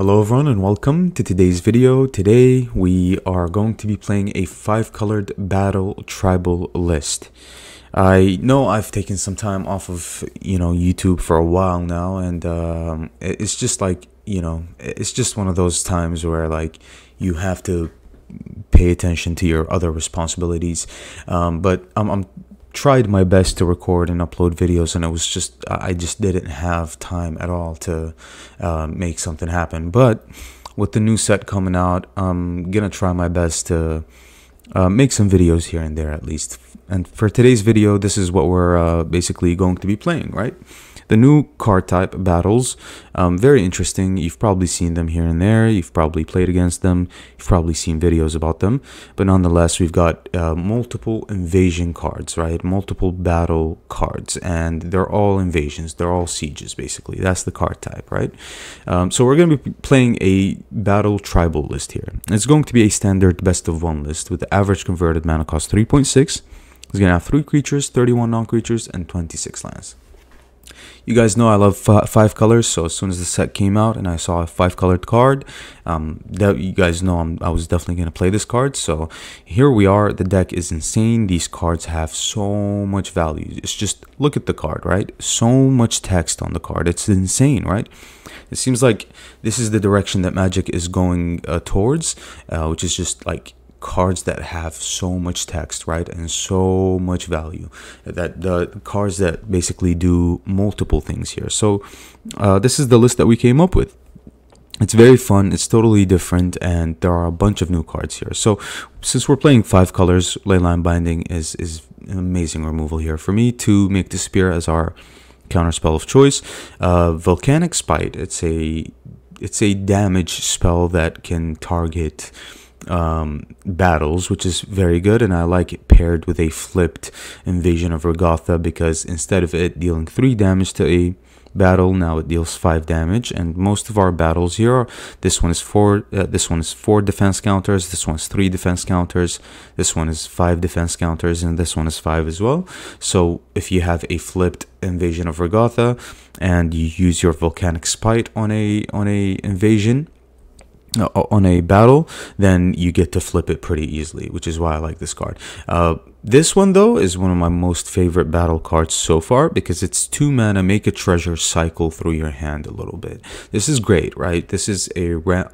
Hello everyone and welcome to today's video. Today we are going to be playing a 5-colored battle tribal list. I know I've taken some time off of YouTube for a while now, and it's just like it's just one of those times where like you have to pay attention to your other responsibilities. But I'm tried my best to record and upload videos, and I just didn't have time at all to make something happen. But with the new set coming out, I'm gonna try my best to make some videos here and there at least. And for today's video, this is what we're basically going to be playing, right? The new card type battles, very interesting. You've probably seen them here and there. You've probably played against them. You've probably seen videos about them. But nonetheless, we've got multiple invasion cards, right? Multiple battle cards, and they're all invasions. They're all sieges, basically. That's the card type, right? So we're going to be playing a battle tribal list here. It's going to be a standard best of one list with the average converted mana cost 3.6. It's going to have 3 creatures, 31 non-creatures, and 26 lands. You guys know I love 5 colors, so as soon as the set came out and I saw a 5-colored card, you guys know I was definitely going to play this card. So here we are. The deck is insane. These cards have so much value. It's just, look at the card, right? So much text on the card. It's insane, right? It seems like this is the direction that Magic is going towards, which is just like cards that have so much text, right, and so much value, that the cards that basically do multiple things here. So this is the list that we came up with. It's very fun, it's totally different, and there are a bunch of new cards here. So since we're playing 5 colors, Leyline Binding is an amazing removal here for me to make Disappear as our counter spell of choice. Volcanic Spite, it's a damage spell that can target battles, which is very good, and I like it paired with a flipped Invasion of Regatha, because instead of it dealing 3 damage to a battle, now it deals 5 damage. And most of our battles here are, this one is 4 defense counters, this one's 3 defense counters, this one is 5 defense counters, and this one is 5 as well. So if you have a flipped Invasion of Regatha and you use your Volcanic Spite on a invasion, on a battle, then you get to flip it pretty easily, which is why I like this card. This one though is one of my most favorite battle cards so far, because it's 2 mana, make a treasure, cycle through your hand a little bit. This is great, right? This is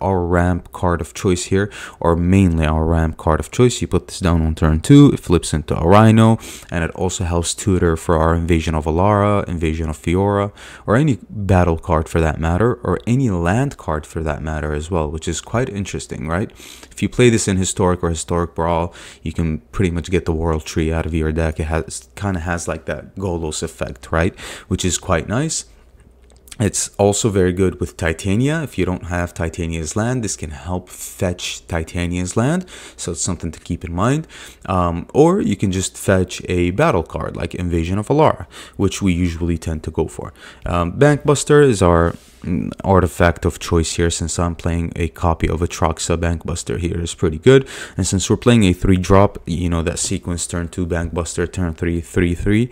our ramp card of choice here, or mainly our ramp card of choice. You put this down on turn 2, it flips into a Rhino, and it also helps tutor for our Invasion of Alara, Invasion of Fiora, or any battle card for that matter, or any land card for that matter as well, which is quite interesting, right? If you play this in Historic or Historic Brawl, you can pretty much get the World Tree out of your deck. It kind of has like that Golos effect, right, which is quite nice. It's also very good with Titania. If you don't have Titania's land, this can help fetch Titania's land, so it's something to keep in mind. Or you can just fetch a battle card like Invasion of Alara, which we usually tend to go for. Bankbuster is our artifact of choice here. Since I'm playing a copy of Atraxa, Bankbuster here is pretty good. And since we're playing a 3-drop, you know, that sequence turn 2 Bankbuster, turn 3 3/3,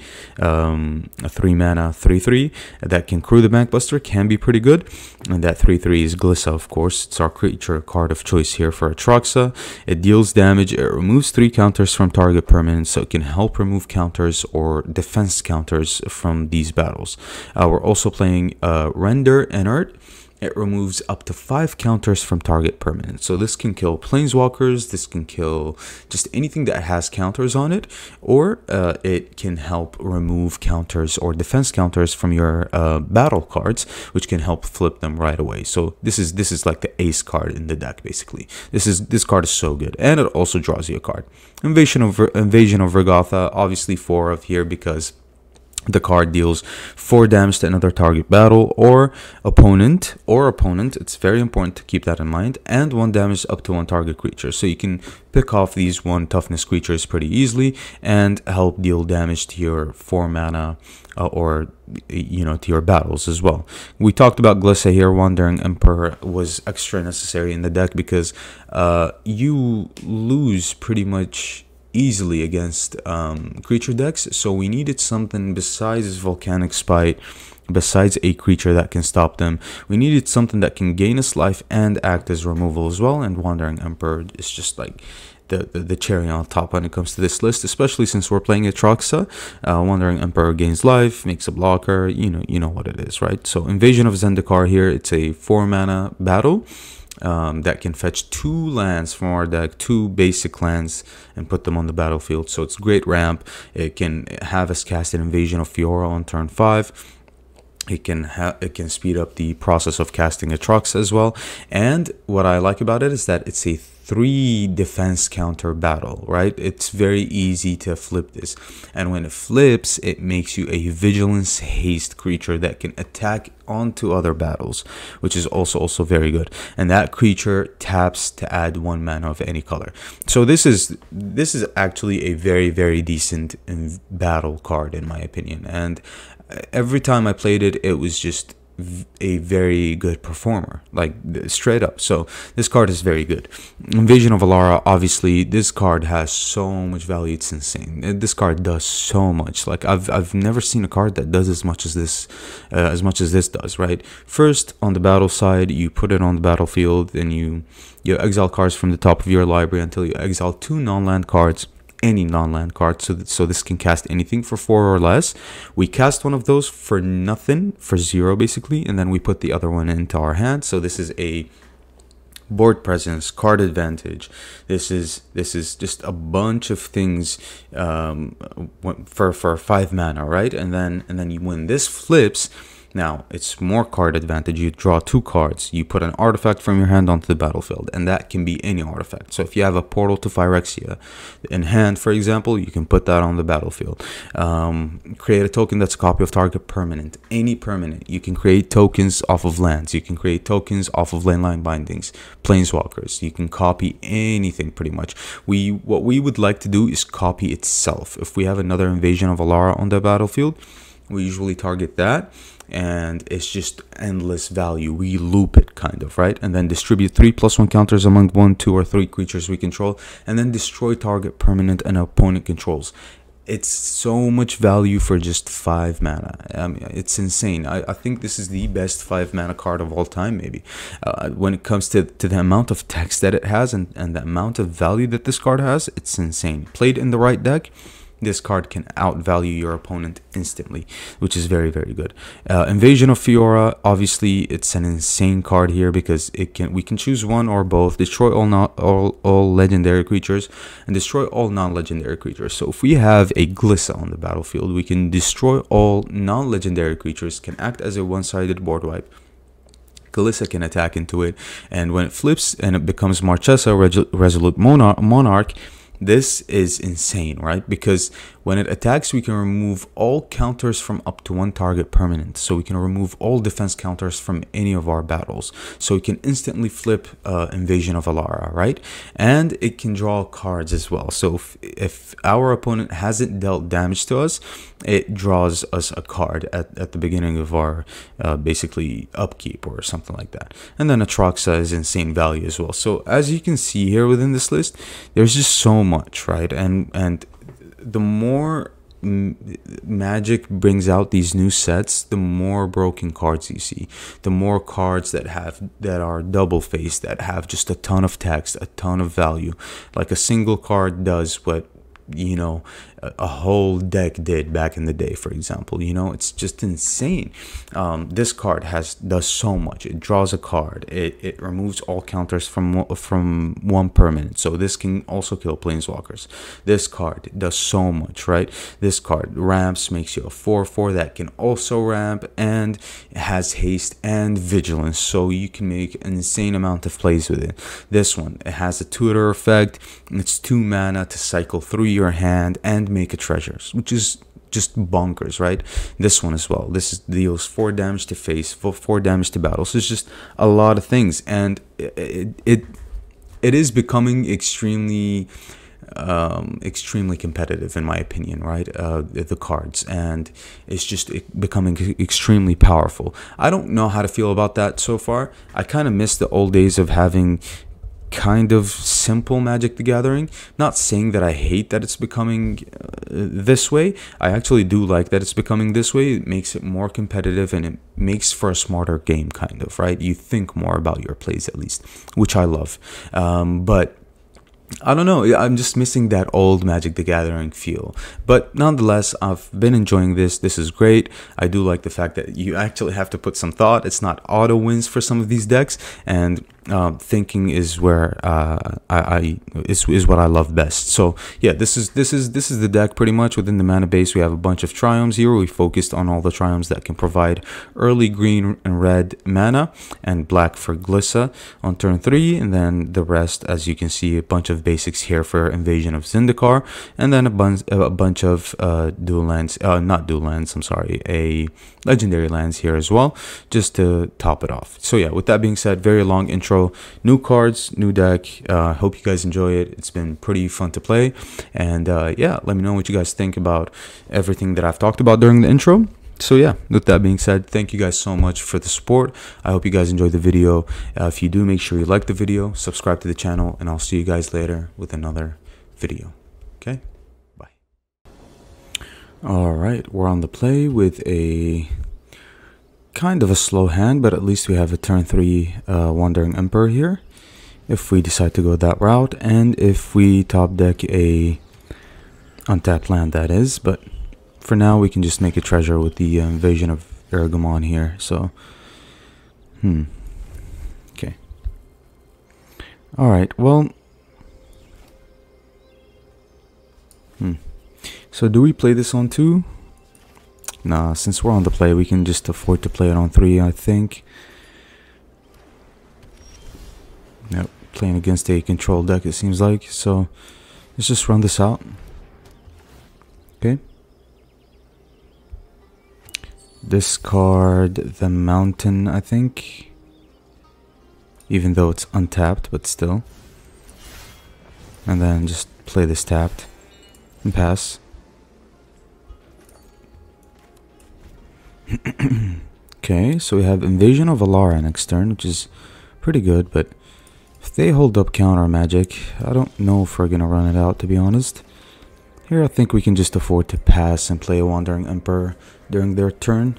a 3 mana 3/3 that can crew the Bankbuster can be pretty good. And that 3/3 is Glissa, of course. It's our creature card of choice here for Atraxa. It deals damage, it removes 3 counters from target permanents, so it can help remove counters or defense counters from these battles. We're also playing Render Inert. It removes up to 5 counters from target permanent. So this can kill planeswalkers, this can kill just anything that has counters on it, or it can help remove counters or defense counters from your battle cards, which can help flip them right away. So this is like the ace card in the deck, basically. This card is so good, and it also draws you a card. Invasion of Regatha, obviously 4 of here, because the card deals 4 damage to another target battle or opponent. It's very important to keep that in mind. And 1 damage up to 1 target creature. So you can pick off these 1 toughness creatures pretty easily and help deal damage to your 4 mana or to your battles as well. We talked about Glissa here. Wandering Emperor was extra necessary in the deck because you lose pretty much easily against creature decks, so we needed something besides Volcanic Spite, besides a creature that can stop them. We needed something that can gain us life and act as removal as well, and Wandering Emperor is just like the cherry on top when it comes to this list, especially since we're playing Atraxa. Wandering Emperor gains life, makes a blocker, you know what it is, right? So Invasion of Zendikar here, it's a 4-mana battle that can fetch 2 lands from our deck, 2 basic lands, and put them on the battlefield. So it's great ramp. It can have us cast an Invasion of Fiora on turn 5. It can speed up the process of casting Atraxa as well. And what I like about it is that it's a 3 defense counter battle, right? It's very easy to flip this, and when it flips, it makes you a vigilance haste creature that can attack onto other battles, which is also very good. And that creature taps to add 1 mana of any color. So this is actually a very decent battle card in my opinion, and every time I played it, it was just a very good performer, like straight up. So this card is very good. Invasion of Alara, obviously this card has so much value, it's insane. This card does so much. Like I've never seen a card that does as much as this does, right? First, on the battle side, you put it on the battlefield and you exile cards from the top of your library until you exile 2 non-land cards, any non-land card, so this can cast anything for 4 or less. We cast one of those for nothing, for 0 basically, and then we put the other one into our hand. So this is a board presence, card advantage. This is just a bunch of things for 5 mana, right? And then when this flips, now it's more card advantage. You draw 2 cards, you put an artifact from your hand onto the battlefield, and that can be any artifact. So if you have a Portal to Phyrexia in hand, for example, you can put that on the battlefield. Create a token that's a copy of target permanent, any permanent. You can create tokens off of lands, you can create tokens off of landline bindings, planeswalkers. You can copy anything pretty much. What we would like to do is copy itself. If we have another Invasion of Alara on the battlefield, we usually target that, and it's just endless value. We loop it kind of, right? And then distribute 3+1 counters among 1, 2, or 3 creatures we control, and then destroy target permanent and opponent controls. It's so much value for just 5 mana. I mean, it's insane. I think this is the best 5 mana card of all time, maybe. When it comes to the amount of text that it has and the amount of value that this card has, it's insane. Played in the right deck, this card can outvalue your opponent instantly, which is very good. Invasion of Fiora, obviously it's an insane card here because we can choose one or both. Destroy all legendary creatures and destroy all non-legendary creatures. So if we have a Glissa on the battlefield, we can destroy all non-legendary creatures, can act as a one-sided board wipe. Glissa can attack into it, and when it flips and it becomes Marchesa, Resolute Monarch, this is insane, right? Because when it attacks, we can remove all counters from up to 1 target permanent. So we can remove all defense counters from any of our battles. So we can instantly flip Invasion of Alara, right? And it can draw cards as well. So if our opponent hasn't dealt damage to us, it draws us a card at the beginning of our basically upkeep or something like that. And then Atraxa is insane value as well. So as you can see here within this list, there's just so much, right? And the more Magic brings out these new sets, the more broken cards you see, the more cards that are double faced, that have just a ton of text, a ton of value. Like a single card does what, you know, a whole deck did back in the day, for example. You know, it's just insane. This card does so much. It draws a card, it removes all counters from 1 permanent, so this can also kill planeswalkers. This card does so much, right? This card ramps, makes you a 4/4 that can also ramp, and it has haste and vigilance, so you can make an insane amount of plays with it. This one, it has a tutor effect. It's 2 mana to cycle through your hand and make a treasures, which is just bonkers, right? This one as well. This deals 4 damage to face, 4 damage to battle. So it's just a lot of things, and it is becoming extremely competitive in my opinion, right? The cards, and it's just becoming extremely powerful. I don't know how to feel about that so far. I kind of miss the old days of having kind of simple Magic the Gathering. Not saying that I hate that it's becoming this way. I actually do like that it's becoming this way. It makes it more competitive and it makes for a smarter game, kind of, right? You think more about your plays, at least, which I love. But I don't know, I'm just missing that old Magic the Gathering feel. But nonetheless, I've been enjoying this. This is great. I do like the fact that you actually have to put some thought. It's not auto wins for some of these decks, and thinking is where is what I love best. So yeah, this is the deck pretty much. Within the mana base, we have a bunch of triomes here. We focused on all the triomes that can provide early green and red mana and black for Glissa on turn 3, and then the rest, as you can see, a bunch of basics here for Invasion of Zendikar, and then a bunch of dual lands, not dual lands, I'm sorry, a legendary lands here as well, just to top it off. So yeah, with that being said, very long intro. New cards, new deck. Hope you guys enjoy it. It's been pretty fun to play, and yeah, let me know what you guys think about everything that I've talked about during the intro. So yeah, with that being said, thank you guys so much for the support. I hope you guys enjoyed the video. If you do, make sure you like the video, subscribe to the channel, and I'll see you guys later with another video. Okay, bye. All right, we're on the play with a kind of a slow hand, but at least we have a turn 3 Wandering Emperor here, if we decide to go that route, and if we top deck a untapped land, that is. But for now, we can just make a treasure with the Invasion of Ergamon here. So okay, all right, well, so do we play this on 2? Nah, since we're on the play, we can just afford to play it on 3, I think. Yep, playing against a control deck, it seems like. So let's just run this out. Okay. Discard the Mountain, I think. Even though it's untapped, but still. And then just play this tapped and pass. Okay, so we have Invasion of Alara next turn, which is pretty good, but if they hold up counter magic, I don't know if we're gonna run it out, to be honest. Here I think we can just afford to pass and play a Wandering Emperor during their turn.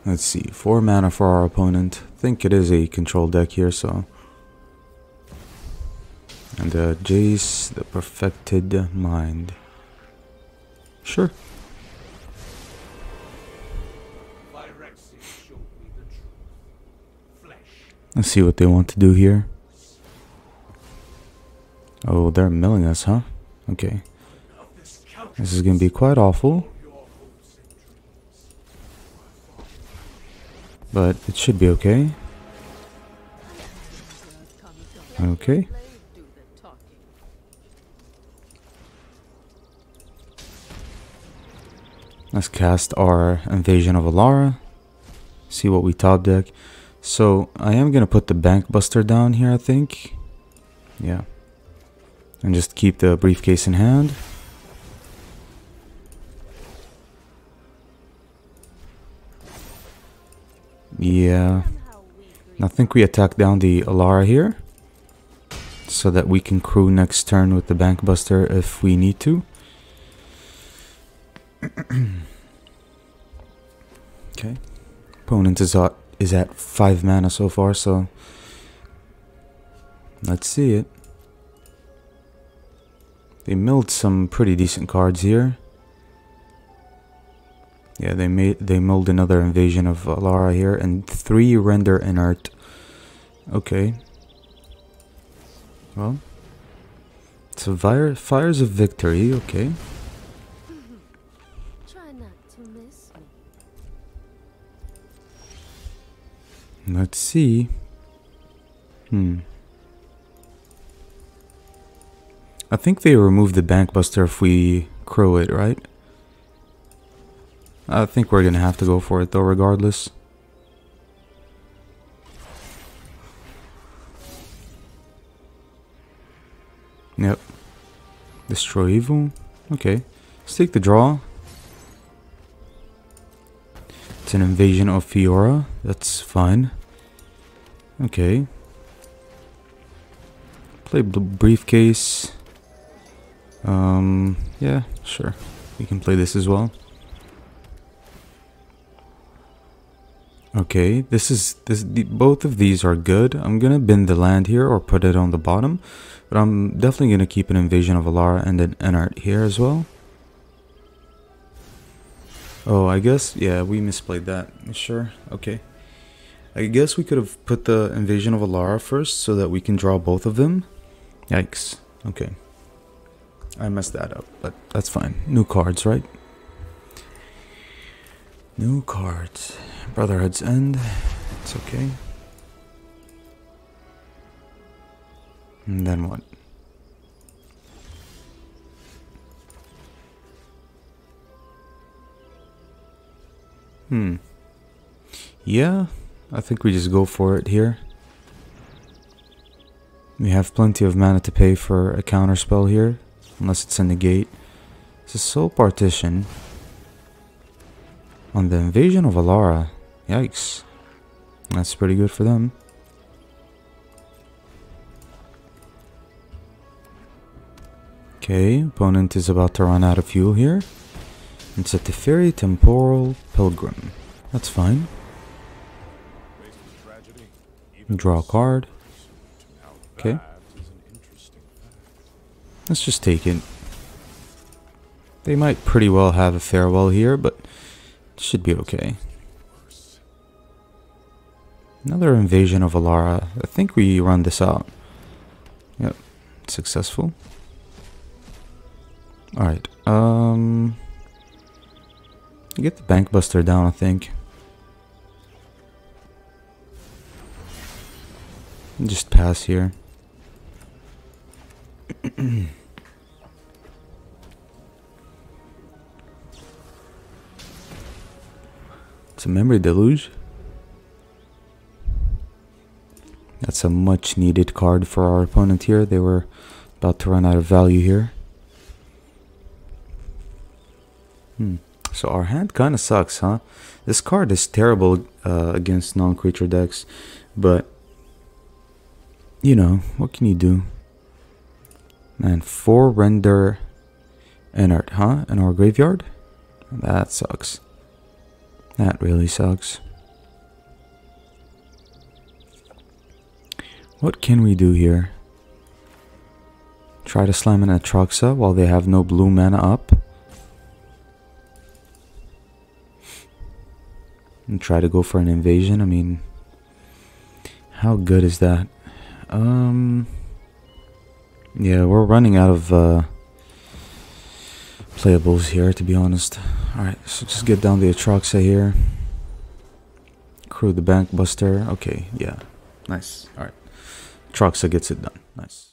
Let's see, 4 mana for our opponent. I think it is a control deck here, so... And Jace, the Perfected Mind. Sure. Let's see what they want to do here. Oh, they're milling us, huh? Okay. This is gonna be quite awful. But it should be okay. Okay. Let's cast our Invasion of Alara. See what we top deck. So I am gonna put the Bank Buster down here, I think. Yeah. And just keep the briefcase in hand. Yeah. I think we attack down the Alara here, so that we can crew next turn with the Bank Buster if we need to. Okay. Opponent is at 5 mana so far, so let's see it. They milled some pretty decent cards here. Yeah, they milled another Invasion of Alara here and 3 Render Inert. Okay. Well, it's a Fires of Victory. Okay. Let's see. I think they remove the Bank Buster if we crow it, right? I think we're gonna have to go for it though, regardless. Yep. Destroy evil. Okay. Let's take the draw. It's an invasion of Fiora. That's fine. Okay. Play briefcase. Yeah, sure. We can play this as well. Okay, both of these are good. I'm gonna bin the land here or put it on the bottom, but I'm definitely gonna keep an invasion of Alara and an Enart here as well. Oh, I guess, yeah, we misplayed that. Sure, okay. I guess we could have put the invasion of Alara first so that we can draw both of them. Yikes, okay. I messed that up, but that's fine. New cards, right? New cards. Brotherhood's End. It's okay. And then what? Yeah, I think we just go for it here. We have plenty of mana to pay for a counter spell here, unless it's a negate. It's a Soul Partition. On the invasion of Alara. Yikes. That's pretty good for them. Okay, opponent is about to run out of fuel here. It's a Teferi Temporal Pilgrim. That's fine. Draw a card. Okay. Let's just take it. They might pretty well have a farewell here, but it should be okay. Another invasion of Alara. I think we run this out. Yep, successful. Alright, get the Bank Buster down, I think. Just pass here. It's a Memory Deluge. That's a much needed card for our opponent here. They were about to run out of value here. So our hand kind of sucks, huh? This card is terrible against non-creature decks, but you know, what can you do? Man, 4 render Enart, huh? In our graveyard? That sucks. That really sucks. What can we do here? Try to slam an Atraxa while they have no blue mana up. And try to go for an invasion. I mean, how good is that? Yeah, we're running out of playables here, to be honest. Alright, so just get down the Atraxa here. Crew the Bank Buster. Okay, yeah. Nice. Alright. Atraxa gets it done. Nice.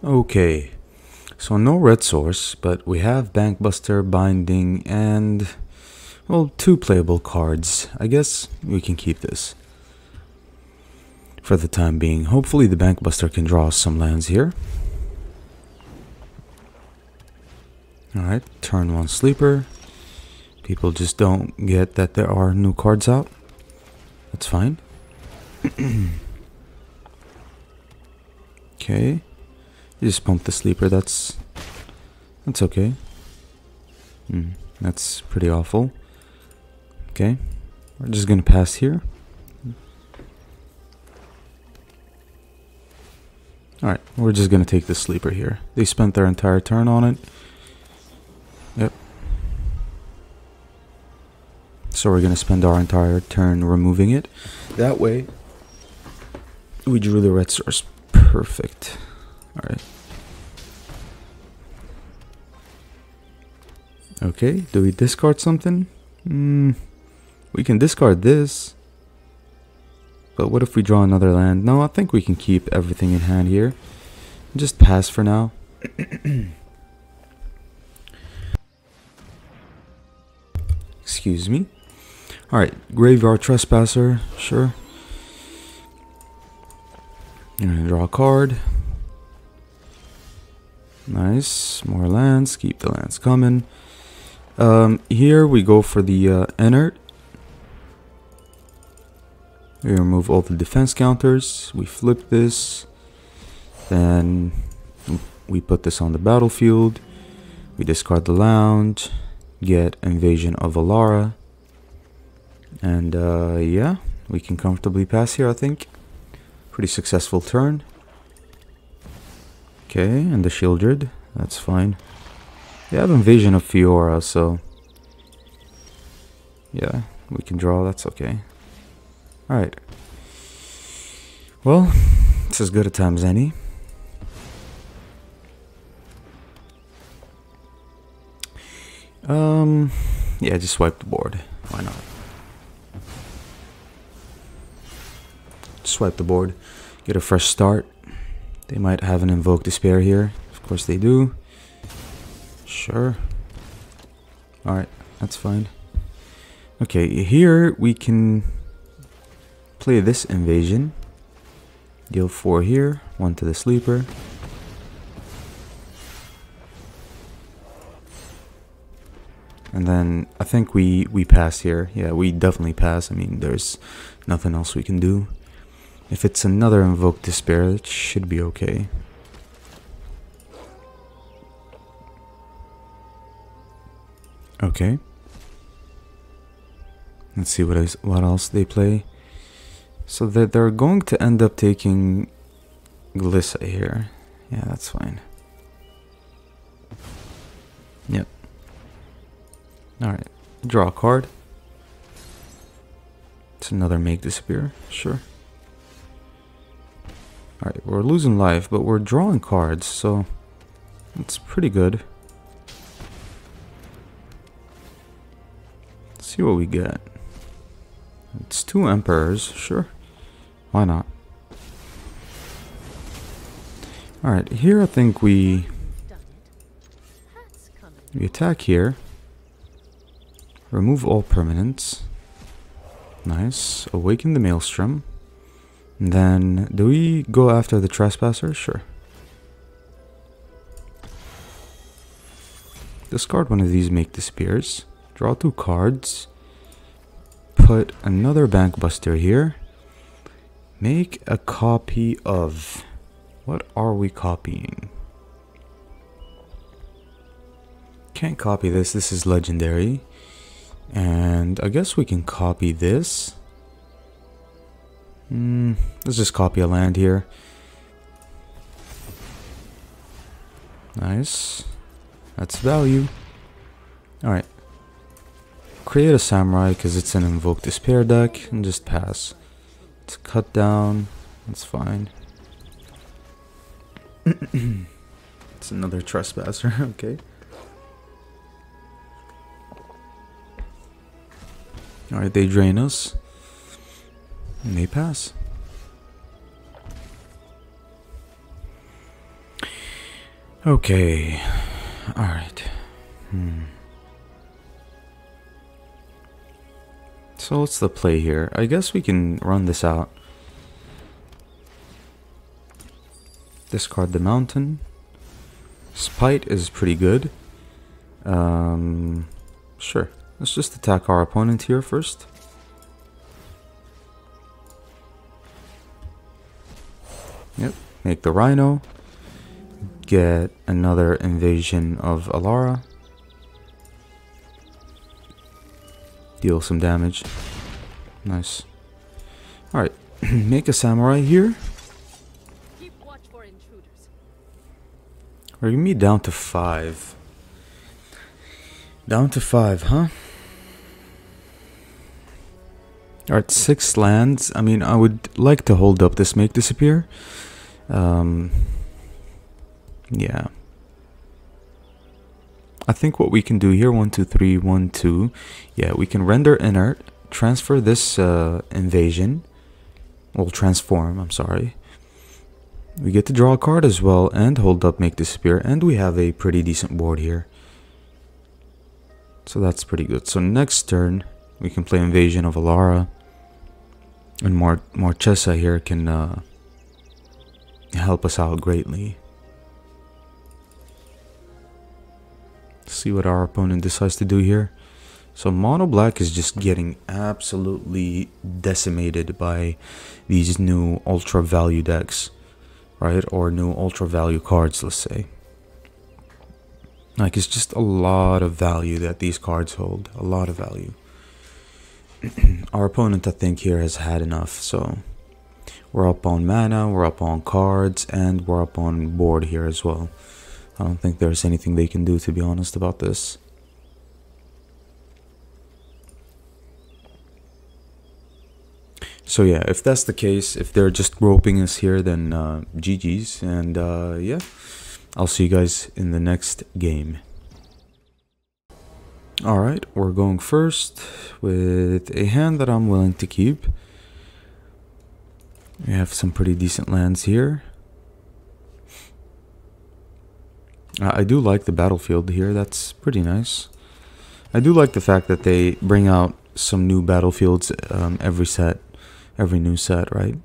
Okay. So no red source, but we have Bank Buster, Binding, and, well, 2 playable cards. I guess we can keep this for the time being. Hopefully the Bank Buster can draw us some lands here. Alright, turn 1 Sleeper. People just don't get that there are new cards out. That's fine. Okay. You just pump the Sleeper, that's okay. That's pretty awful. Okay. We're just gonna pass here. Alright, we're just gonna take the Sleeper here. They spent their entire turn on it. Yep. So we're gonna spend our entire turn removing it. That way, we drew the red source. Perfect. Alright. Okay, do we discard something? We can discard this. But what if we draw another land? No, I think we can keep everything in hand here. Just pass for now. Excuse me. Alright, Graveyard Trespasser, sure. I'm gonna draw a card. Nice, more lands, keep the lands coming. Here we go for the inert. We remove all the defense counters. We flip this. Then we put this on the battlefield. We discard the lounge. Get Invasion of Alara. And yeah, we can comfortably pass here, I think. Pretty successful turn. Okay, and the Shieldred. That's fine. We have Invasion of Fiora, so yeah, we can draw. That's okay. Alright. Well, it's as good a time as any. Yeah, just swipe the board. Why not? Swipe the board. Get a fresh start. They might have an Invoke Despair here. Of course they do. Sure. Alright, that's fine. Okay, here we can play this Invasion. Deal 4 here. 1 to the Sleeper. And then I think we pass here. Yeah, we definitely pass. I mean, there's nothing else we can do. If it's another Invoke Despair, it should be okay. Okay. Let's see what else they play. So that they're going to end up taking Glissa here. Yeah, that's fine. Yep. Alright. Draw a card. It's another Make Disappear. Sure. Alright, we're losing life, but we're drawing cards, so it's pretty good. Let's see what we get. It's 2 Emperors, sure. Why not? Alright, here I think we attack here. Remove all permanents. Nice. Awaken the Maelstrom. And then, do we go after the Trespasser? Sure. Discard one of these Make Disappears. Draw 2 cards. Put another Bankbuster here. Make a copy of... What are we copying? Can't copy this. This is legendary. And I guess we can copy this. Let's just copy a land here. Nice. That's value. Alright. Create a Samurai because it's an Invoke Despair deck and just pass. It's cut down. That's fine. It's another Trespasser. Okay. Alright, they drain us. And they pass. Okay. Alright. So what's the play here? I guess we can run this out. Discard the Mountain. Spite is pretty good. Sure. Let's just attack our opponent here first. Yep. Make the Rhino. Get another Invasion of Alara. Deal some damage. Nice. Alright. Make a Samurai here. Keep watch for intruders. We're gonna be down to 5. Down to 5, huh? Alright, 6 lands. I mean, I would like to hold up this Make Disappear. Yeah. I think what we can do here, 1, 2, 3, 1, 2. Yeah, we can render inert, transfer this invasion. Well, transform, I'm sorry. We get to draw a card as well and hold up Make Disappear. And we have a pretty decent board here. So that's pretty good. So next turn, we can play Invasion of Alara. And Marchesa here can help us out greatly. Let's see what our opponent decides to do here. So mono black is just getting absolutely decimated by these new ultra value decks, right? Or new ultra value cards, let's say. Like, it's just a lot of value that these cards hold. A lot of value. Our opponent, I think, here has had enough. So we're up on mana, we're up on cards, and we're up on board here as well. I don't think there's anything they can do, to be honest, about this. So yeah, if that's the case, if they're just roping us here, then GG's. And yeah, I'll see you guys in the next game. Alright, we're going first with a hand that I'm willing to keep. We have some pretty decent lands here. I do like the battlefield here, that's pretty nice. I do like the fact that they bring out some new battlefields every new set, right?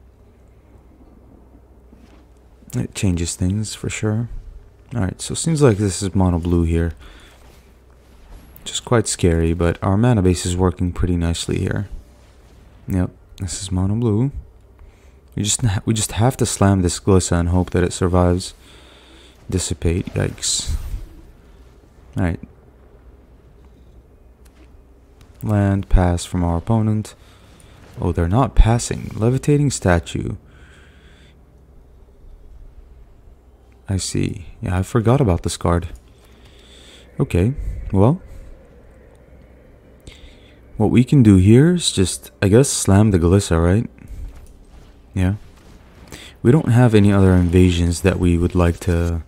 It changes things for sure. Alright, so it seems like this is mono blue here. Just quite scary, but our mana base is working pretty nicely here. Yep, this is mono blue. We just have to slam this Glissa and hope that it survives. Dissipate, yikes. Alright. Land pass from our opponent. Oh, they're not passing. Levitating statue. I see. Yeah, I forgot about this card. Okay, well. What we can do here is just, I guess, slam the Glissa, right? Yeah. We don't have any other invasions that we would like to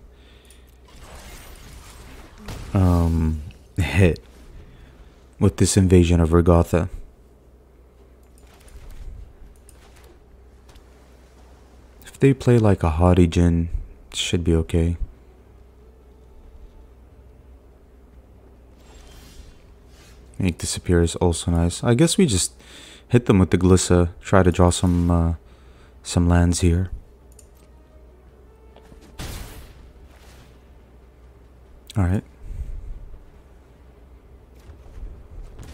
hit with this invasion of Regatha. If they play like a Haughty Djinn, it should be okay. Make disappear is also nice. I guess we just hit them with the Glissa, try to draw some lands here. Alright.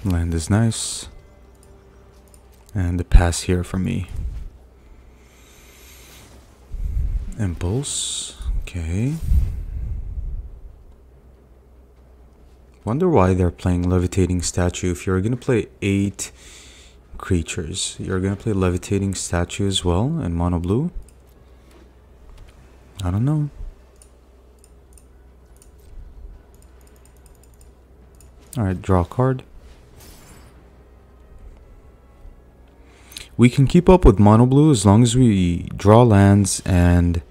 Land is nice. And the pass here for me. Impulse. Okay. Wonder why they're playing Levitating Statue. If you're gonna play 8 creatures, you're gonna play Levitating Statue as well in mono blue? I don't know. Alright, draw a card. We can keep up with mono blue as long as we draw lands and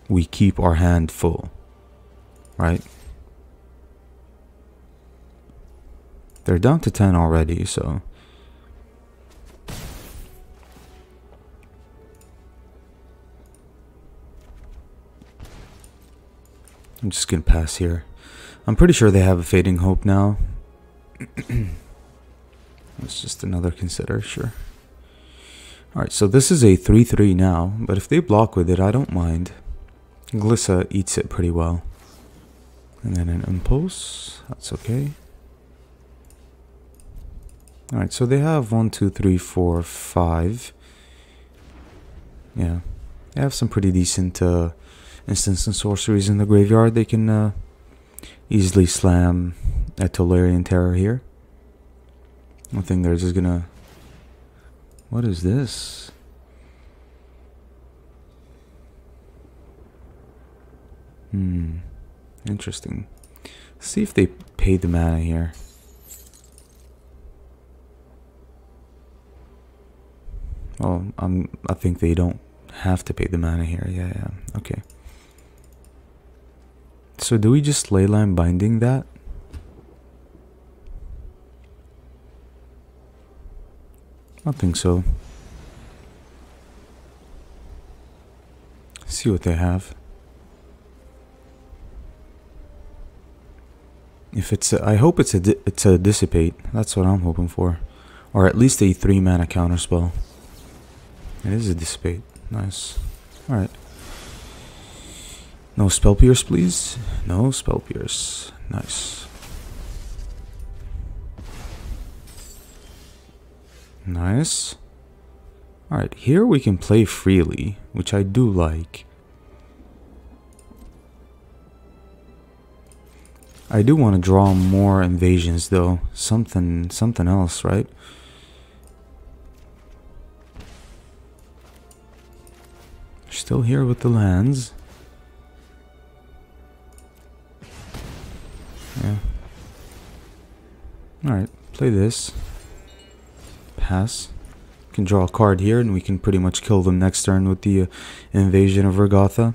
we keep our hand full. Right? They're down to 10 already, so I'm just gonna pass here. I'm pretty sure they have a Fading Hope now. It's just another consider, sure. Alright, so this is a 3-3 now, but if they block with it, I don't mind. Glissa eats it pretty well. And then an Impulse, that's okay. Alright, so they have 1, 2, 3, 4, 5. Yeah, they have some pretty decent instants and sorceries in the graveyard. They can easily slam a Tolarian Terror here. I think they're just gonna... What is this? Interesting. Let's see if they pay the mana here. Oh, I think they don't have to pay the mana here. Yeah, okay. So do we just Leyline Binding that? I think so. See what they have. If it's I hope it's a Dissipate. That's what I'm hoping for, or at least a 3 mana counterspell. It is a Dissipate. Nice. All right. No spell pierce, please. No spell pierce. Nice. Nice. Alright, here we can play freely, which I do like. I do want to draw more invasions though. Something else, right? Still here with the lands. Yeah. Alright, play this. Pass. Can draw a card here and we can pretty much kill them next turn with the invasion of Regatha.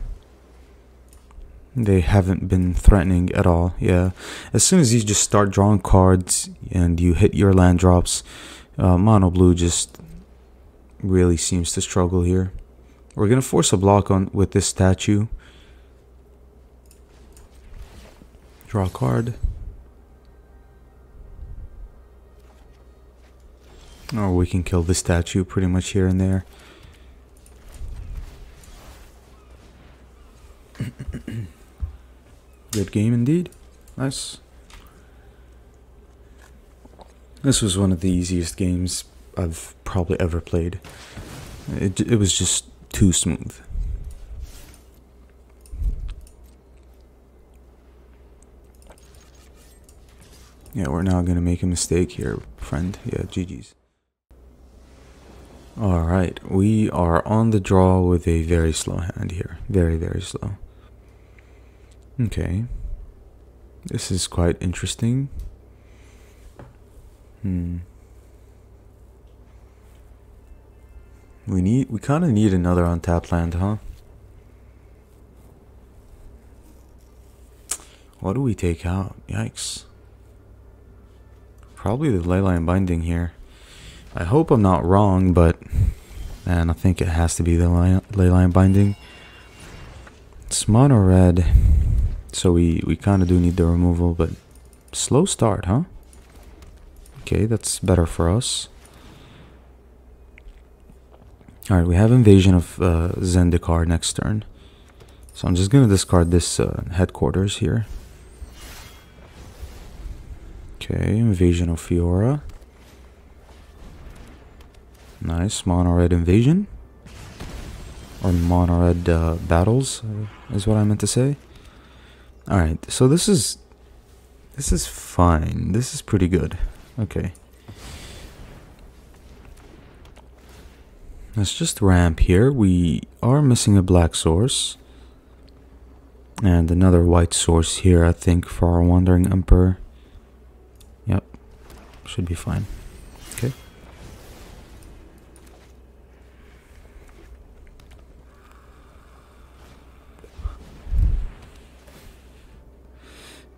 They haven't been threatening at all. Yeah, as soon as you just start drawing cards and you hit your land drops, mono blue just really seems to struggle here. We're gonna force a block on with this statue. Draw a card. Or we can kill the statue pretty much here and there. Good game indeed. Nice. This was one of the easiest games I've probably ever played. It was just too smooth. Yeah, we're now gonna make a mistake here, friend. Yeah, GG's. Alright, we are on the draw with a very slow hand here. Very, very slow. Okay. This is quite interesting. We kind of need another untapped land, huh? What do we take out? Yikes. Probably the Leyline Binding here. I hope I'm not wrong, but man, I think it has to be the Leyline Binding. It's mono red, so we kind of do need the removal, but slow start, huh? Okay, that's better for us. Alright, we have Invasion of Zendikar next turn. So I'm just going to discard this headquarters here. Okay, Invasion of Fiora. Nice, mono red invasion. Or mono red battles is what I meant to say. Alright, so this is fine. This is pretty good. Okay. Let's just ramp here. We are missing a black source. And another white source here, I think, for our Wandering Emperor. Yep. Should be fine. Okay.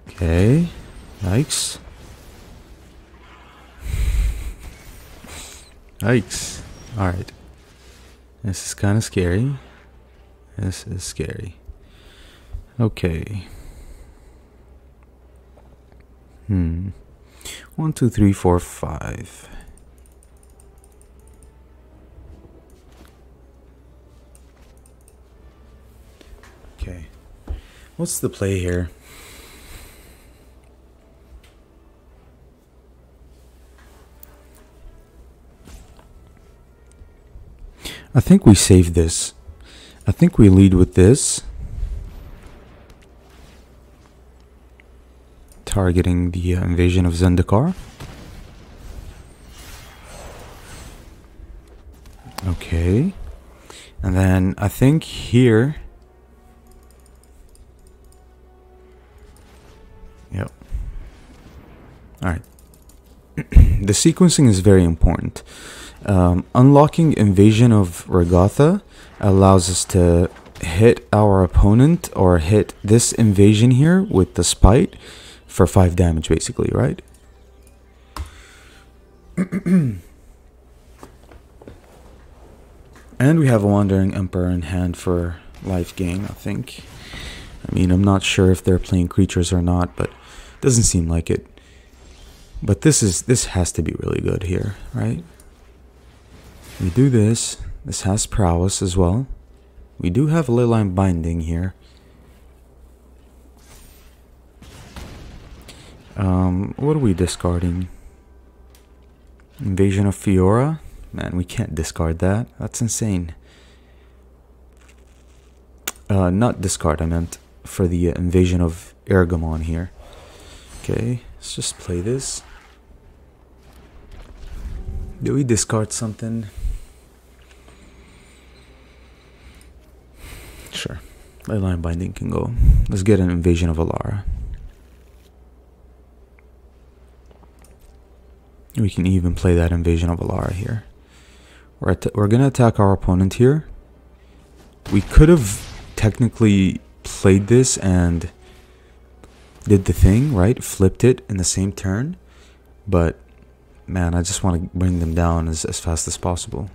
Okay. Yikes. Yikes. Alright. This is kind of scary. This is scary. Okay. 1, 2, 3, 4, 5. Okay. What's the play here? I think we save this. I think we lead with this. Targeting the invasion of Zendikar. Okay. And then I think here. Yep. Alright. The sequencing is very important. Unlocking Invasion of Regatha allows us to hit our opponent or hit this invasion here with the Spite for 5 damage basically, right? And we have a Wandering Emperor in hand for life gain, I think. I mean, I'm not sure if they're playing creatures or not, but it doesn't seem like it. But this has to be really good here, right? We do this. This has prowess as well. We do have Leyline Binding here. What are we discarding? Invasion of Fiora? Man, we can't discard that. That's insane. Not discard, I meant for the invasion of Ergamon here. Okay, let's just play this. Do we discard something? Sure. Leyline Binding can go. Let's get an invasion of Alara. We can even play that invasion of Alara here. We're gonna attack our opponent here. We could have technically played this and did the thing, right? Flipped it in the same turn. But, man, I just want to bring them down as fast as possible.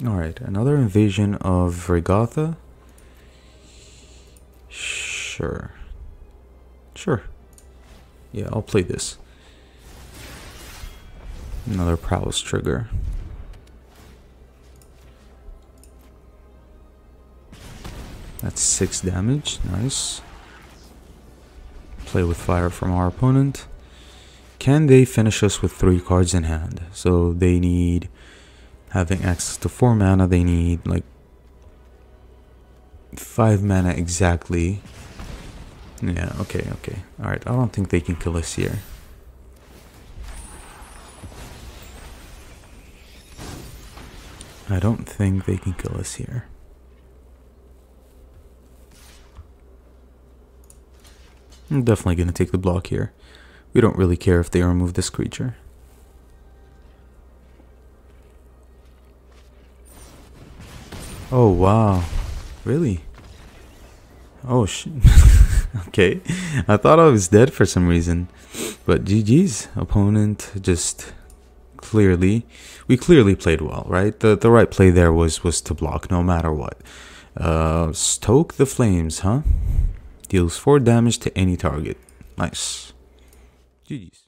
Alright, another invasion of Regatha. Sure. Sure. Yeah, I'll play this. Another prowess trigger. That's 6 damage. Nice. Play with fire from our opponent. Can they finish us with 3 cards in hand? So they need, having access to 4 mana, they need like 5 mana exactly. Yeah, okay. Alright, I don't think they can kill us here. I don't think they can kill us here. I'm definitely going to take the block here. We don't really care if they remove this creature. Oh, wow. Really? Oh, shit. Okay. I thought I was dead for some reason. But GG's. Opponent just clearly... We clearly played well, right? The right play there was to block no matter what. Stoke the Flames, huh? Deals 4 damage to any target. Nice. GG's.